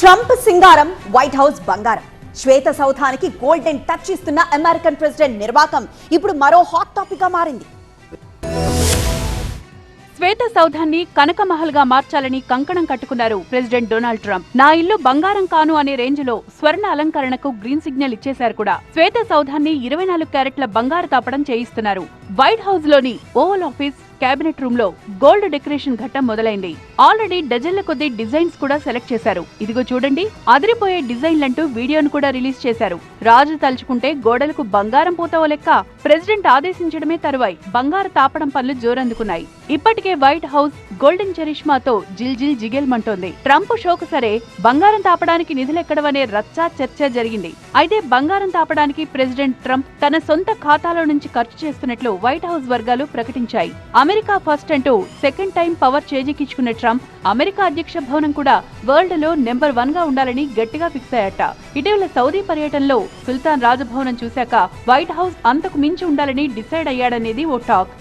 Trump సింగారం, white house బంగారం. శ్వేత సౌధానికి golden touch ఇస్తున్న American president నిర్వాకం ఇప్పుడు మరో హాట్ టాపిక్ గా మారింది. శ్వేత సౌధాన్ని కనక మహల్ గా మార్చాలని కంకణం కట్టుకున్నారు ప్రెసిడెంట్ డొనాల్డ్ ట్రంప్. నా ఇల్లు బంగారం కాను అనే రేంజ్ లో స్వర్ణ అలంకరణకు గ్రీన్ సిగ్నల్ ఇచ్చేశారు కూడా. శ్వేత సౌధాన్ని 24 క్యారెట్ల బంగారు తాపడం చేయిస్తున్నారు. వైట్ హౌస్ లోని ఓవల్ ఆఫీస్, కేబినెట్ రూమ్ లో గోల్డ్ డెకరేషన్ ఘట్టం మొదలైంది. ఆల్రెడీ డజన్ల కొద్ది డిజైన్స్ కూడా సెలెక్ట్ చేశారు. ఇదిగో చూడండి, అదిరిపోయే డిజైన్లంటూ వీడియోను కూడా రిలీజ్ చేశారు. రాజు తలుచుకుంటే గోడలకు బంగారం పూత లెక్క ప్రెసిడెంట్ ఆదేశించడమే తరువాయి బంగారు తాపడం పనులు జోరందుకున్నాయి. ఇప్పటికే వైట్ హౌస్ గోల్డెన్ చరిష్మాతో జిల్ జిగేల్మంటోంది. ట్రంప్ షోకు సరే, బంగారం తాపడానికి నిధులెక్కడమనే రచ్చా చర్చ జరిగింది. అయితే బంగారం తాపడానికి ప్రెసిడెంట్ ట్రంప్ తన సొంత ఖాతాలో నుంచి ఖర్చు చేస్తున్నట్లు వైట్ హౌస్ వర్గాలు ప్రకటించాయి. అమెరికా ఫస్ట్ అంటూ సెకండ్ టైం పవర్ చేజిక్కించుకున్న ట్రంప్ అమెరికా అధ్యక్ష భవనం కూడా వరల్డ్ లో నెంబర్ 1 గా ఉండాలని గట్టిగా ఫిక్స్ అయ్యాట. ఇటీవల సౌదీ పర్యటనలో సుల్తాన్ రాజభవనం చూశాక వైట్ హౌస్ అంతకు మించి ఉండాలని డిసైడ్ అయ్యాడనేది ఓ టాక్.